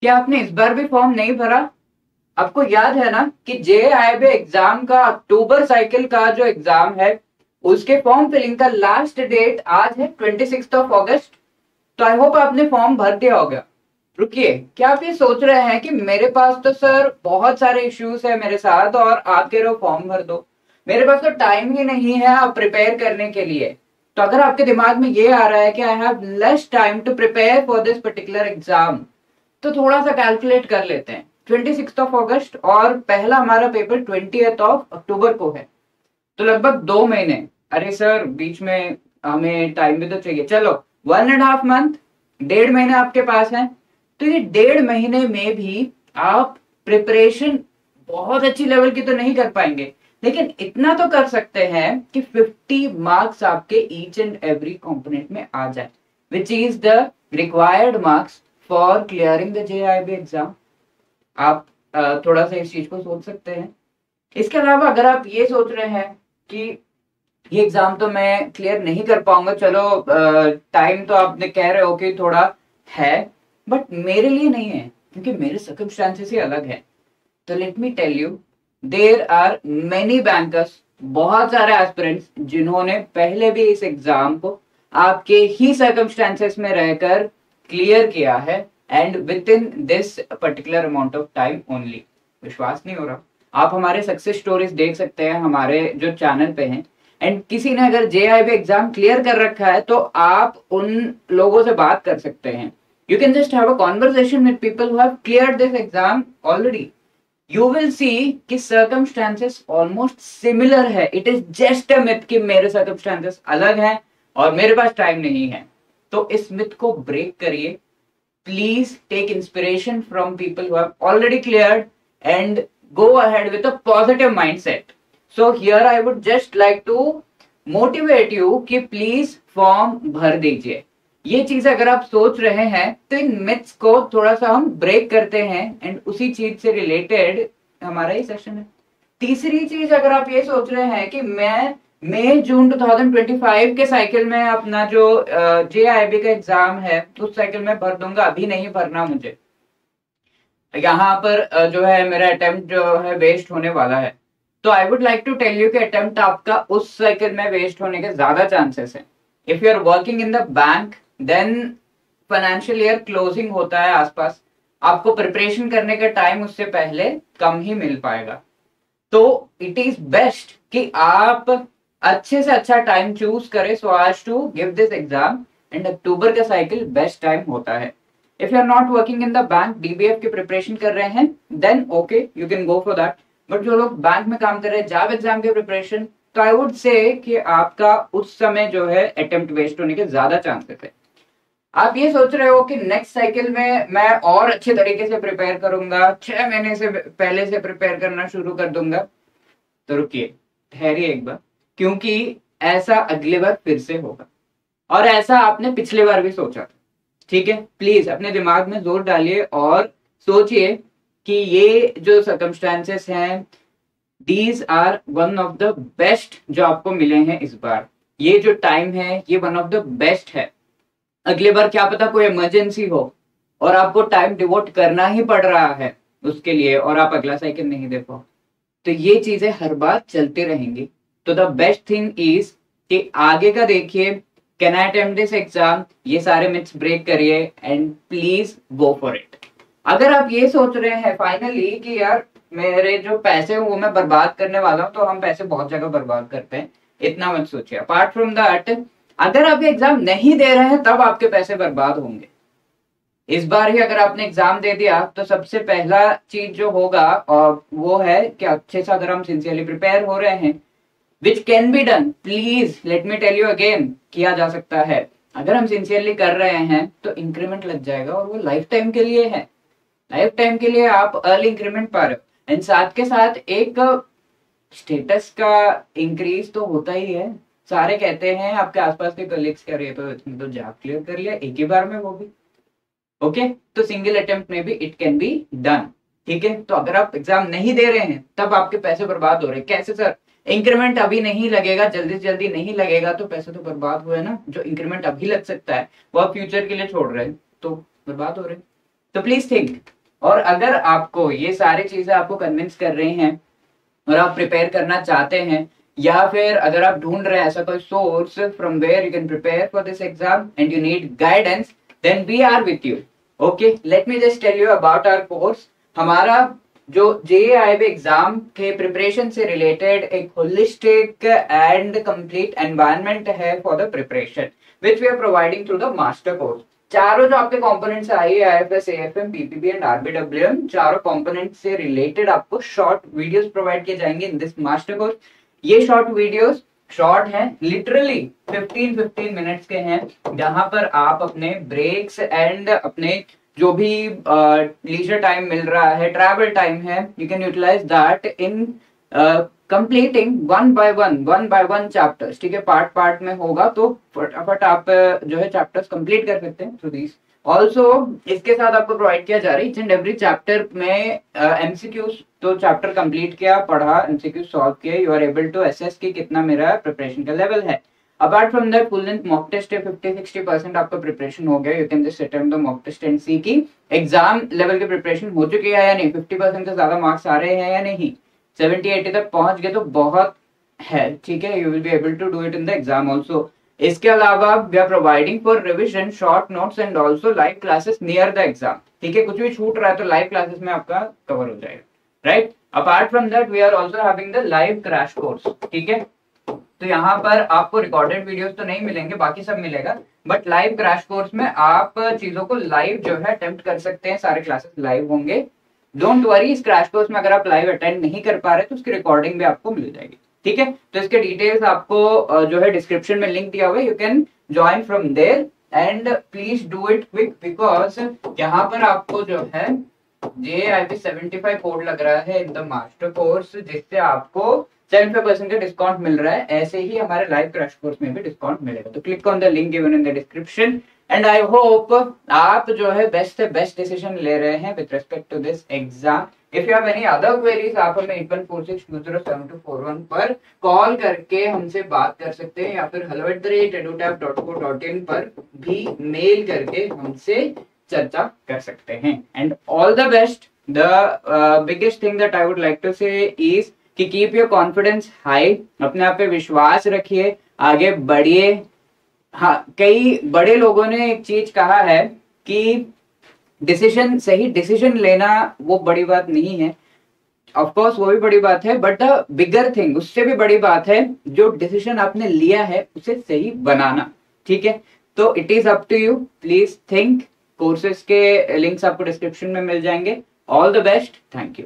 क्या आपने इस बार भी फॉर्म नहीं भरा? आपको याद है ना कि जेआईबी एग्जाम का अक्टूबर साइकिल का जो एग्जाम है उसके फॉर्म फिलिंग का लास्ट डेट आज है 26 ऑफ अगस्त। तो आई होप आपने फॉर्म भर दिया होगा। रुकिए, क्या आप ये सोच रहे हैं कि मेरे पास तो सर बहुत सारे इश्यूज है मेरे साथ और आप कह रहे हो फॉर्म भर दो? मेरे पास तो टाइम ही नहीं है आप प्रिपेयर करने के लिए। तो अगर आपके दिमाग में ये आ रहा है कि I have less time to prepare for this particular exam, तो थोड़ा सा कैलकुलेट कर लेते हैं। 26 ऑफ अगस्त और पहला हमारा पेपर 20 ऑफ अक्टूबर को है, तो लगभग 2 महीने। अरे सर, बीच में हमें टाइम भी तो चाहिए। चलो, 1.5 मंथ, 1.5 महीने आपके पास है। तो ये 1.5 महीने में भी आप प्रिपरेशन बहुत अच्छी लेवल की तो नहीं कर पाएंगे, लेकिन इतना तो कर सकते हैं कि 50 मार्क्स आपके ईच एंड एवरी कंपोनेंट में आ जाए, which is the required marks for clearing the JIB exam. आप थोड़ा सा इस चीज को सोच सकते हैं। इसके अलावा अगर आप ये सोच रहे हैं कि ये एग्जाम तो मैं क्लियर नहीं कर पाऊंगा, चलो टाइम तो आपने कह रहे हो कि थोड़ा है, बट मेरे लिए नहीं है क्योंकि मेरे सर्कमस्टांसेस ही अलग है। तो let me tell you, there are many bankers, बहुत सारे एस्पिरेंट्स जिन्होंने पहले भी इस एग्जाम को आपके ही सर्कमस्टांसेस में रहकर क्लियर किया है, and with in this particular amount of time only. विश्वास नहीं हो रहा? आप हमारे सक्सेस स्टोरीज देख सकते हैं हमारे जो चैनल पे हैं। एंड किसी ने अगर जेआईबी एग्जाम क्लियर कर रखा है तो आप उन लोगों से बात कर सकते हैं। You can just have a conversation with people who have cleared this exam already. You will see कि सर्कमस्टांसेस ऑलमोस्ट सिमिलर है। It is just a myth कि मेरे सर्कमस्टांसेस अलग हैं और मेरे पास टाइम नहीं है। तो इस मिथ को ब्रेक करिए। Please take inspiration from people who have already cleared and go ahead with a positive mindset. So here I would just like to motivate you कि प्लीज फॉर्म भर दीजिए। ये चीज अगर आप सोच रहे हैं तो इन मिथ्स को थोड़ा सा हम ब्रेक करते हैं, एंड उसी चीज से रिलेटेड हमारा ये सेशन है। तीसरी चीज, अगर आप ये सोच रहे हैं कि मैं मई जून 2025 के साइकिल में अपना जो जेआईबी का एग्जाम है उस साइकिल में भर दूंगा, अभी नहीं भरना मुझे, यहाँ पर जो है मेरा अटेम्प्ट जो है वेस्ट होने वाला है, तो I would like to tell you कि अटेम्प्ट आपका उस साइकिल में वेस्ट होने के ज्यादा चांसेस हैं। If you are working in the bank, then financial year closing होता है आसपास, आपको प्रिपरेशन करने का टाइम उससे पहले कम ही मिल पाएगा। तो इट इज बेस्ट कि आप अच्छे से अच्छा टाइम चूज करें so as to give this exam, and October का साइकिल बेस्ट टाइम होता है। If you are not working in the bank, DBF की प्रिपरेशन कर रहे हैं, then okay you can go for that. But जो लोग बैंक में काम कर रहे हैं, जॉब एग्जाम की प्रिपरेशन, तो आई वुड से कि आपका उस समय जो है अटेम्प्ट वेस्ट होने के ज्यादा चांसेस है। आप ये सोच रहे हो कि नेक्स्ट साइकिल में मैं और अच्छे तरीके से प्रिपेयर करूंगा, 6 महीने से पहले से प्रिपेयर करना शुरू कर दूंगा, तो रुकिए, ठहरिए एक बार, क्योंकि ऐसा अगले बार फिर से होगा और ऐसा आपने पिछले बार भी सोचा था। ठीक है, प्लीज अपने दिमाग में जोर डालिए और सोचिए कि ये जो सर्कमस्टांसेस हैं, these are one of the best जो आपको मिले हैं इस बार। ये जो टाइम है ये वन ऑफ द बेस्ट है। अगले बार क्या पता कोई इमरजेंसी हो और आपको टाइम डिवोट करना ही पड़ रहा है उसके लिए, और आप अगला साइकिल नहीं दे पाओ, तो ये चीजें हर बार चलती रहेंगी। तो द बेस्ट थिंग इज कि आगे का देखिए, can I attempt this exam, ये सारे मिथ्स ब्रेक करिए and please go for it. अगर आप ये सोच रहे हैं फाइनली कि यार मेरे जो पैसे हैं वो मैं बर्बाद करने वाला हूं, तो हम पैसे बहुत जगह बर्बाद करते हैं, इतना मत सोचिए। अपार्ट फ्रॉम दैट, अगर आप एग्जाम नहीं दे रहे हैं तब आपके पैसे बर्बाद होंगे। इस बार ही अगर आपने एग्जाम दे दिया तो सबसे पहला चीज जो होगा और वो है कि अच्छे से अगर हम सिंसियरली प्रिपेयर हो रहे हैं, which can be done, please let me tell you again, किया जा सकता है। अगर हम सिंसियरली कर रहे हैं तो इंक्रीमेंट लग जाएगा और वो लाइफ टाइम के लिए है। लाइफ टाइम के लिए आप अर्ली इंक्रीमेंट पा रहे हो, एंड साथ के साथ एक स्टेटस का इंक्रीज तो होता ही है। सारे कहते हैं, आपके आसपास के कलीग्स कह रहे हैं तो जॉब क्लियर कर लिया एक ही बार में, वो भी ओके। तो सिंगल अटेम्प्ट में भी इट कैन बी डन। ठीक है, तो अगर आप एग्जाम नहीं दे रहे हैं तब आपके पैसे बर्बाद हो रहे हैं। कैसे सर? इंक्रीमेंट अभी नहीं लगेगा, जल्दी से जल्दी नहीं लगेगा तो पैसे तो बर्बाद हुए ना। जो इंक्रीमेंट अभी लग सकता है वो आप फ्यूचर के लिए छोड़ रहे हैं, तो बर्बाद हो रहे हैं। तो प्लीज थिंक। और अगर आपको ये सारी चीजें आपको कन्विंस कर रही हैं और आप प्रिपेयर करना चाहते हैं, या फिर अगर आप ढूंढ रहे हैं ऐसा कोई source from where you can prepare for this exam and you need guidance, then we are with you. Okay, let me just tell you about our course. हमारा जो JAIB एग्जाम के प्रिपरेशन से रिलेटेड एक holistic and complete environment है for the preparation which we are providing through the master course. चारों जो आपके components I IAFS, AFM, PPB and RBWM, चारों कंपोनेंट से रिलेटेड आपको शॉर्ट वीडियोस प्रोवाइड किए जाएंगे इन दिस मास्टर कोर्स। ये शॉर्ट वीडियोस शॉर्ट हैं, लिटरली 15-15 मिनट्स के हैं, जहां पर आप अपने ब्रेक्स एंड अपने जो भी लीजर टाइम मिल रहा है, ट्रैवल टाइम है, you can utilize that in completing one by one chapters. ठीक है, पार्ट पार्ट में होगा तो फटाफट आप जो है चैप्टर्स कंप्लीट कर सकते हैं थ्रू दिस। ऑल्सो इसके साथ आपको प्रोवाइड किया जा रहा है ईच एंड एवरी चैप्टर में MCQs। तो चैप्टर कंप्लीट किया, पढ़ा, MCQ सॉल्व किए, you are able to assess कि कितना मेरा प्रिपरेशन का लेवल है। Apart from that full length mock test है, 50-60% आपका प्रिपरेशन हो गया, you can just attempt the mock test and see की एग्जाम लेवल की प्रिपरेशन हो चुकी है या नहीं, 50% से ज्यादा मार्क्स आ रहे हैं या नहीं, 70-80 तक पहुंच गए तो बहुत है। ठीक है, you will be able to do it in the exam also. इसके अलावा we are providing for revision short notes and also live classes near the exam. ठीक है, कुछ भी छूट रहा है तो लाइव क्लासेस में आपका कवर हो जाएगा, right. Apart from that we are also having the live crash course. ठीक है, तो यहाँ पर आपको रिकॉर्डेड वीडियोस तो नहीं मिलेंगे, बाकी सब मिलेगा, बट लाइव क्रैश कोर्स में आप चीजों को लाइव जो है अटेम्प्ट कर सकते हैं, सारे क्लासेस लाइव होंगे। डोंट वरी, इस क्रैश कोर्स में अगर आप लाइव अटेंड नहीं कर पा रहे तो उसकी रिकॉर्डिंग भी आपको मिल जाएगी। ठीक है, तो इसके डिटेल्स आपको जो है डिस्क्रिप्शन में लिंक दिया हुआ है, you can join from there and please do it quick, because यहाँ पर आपको जो है JIB 75 कोड लग रहा है इन द मास्टर कोर्स, जिससे आपको 75% का डिस्काउंट मिल रहा है। ऐसे ही हमारे लाइव क्रैश कोर्स में भी डिस्काउंट मिलेगा, तो click on the link given in the description and I hope आप जो है बेस्ट से बेस्ट डिसीजन ले रहे हैं with respect to this exam. If you have any other queries, आप हमें 8146207241 पर कॉल करके हमसे बात कर सकते हैं, या फिर hello@edutab.co.in पर भी मेल करके हमसे चर्चा कर सकते हैं। And all the best. The biggest thing that I would like to say is कि कीप योर कॉन्फिडेंस हाई, अपने आप पे विश्वास रखिए, आगे बढ़िए। हाँ, कई बड़े लोगों ने एक चीज कहा है कि सही डिसीजन लेना वो बड़ी बात नहीं है, ऑफ कोर्स वो भी बड़ी बात है, बट द बिगर थिंग, उससे भी बड़ी बात है जो डिसीजन आपने लिया है उसे सही बनाना। ठीक है, तो it is up to you, please think. Courses के लिंक्स आपको डिस्क्रिप्शन में मिल जाएंगे। All the best, thank you.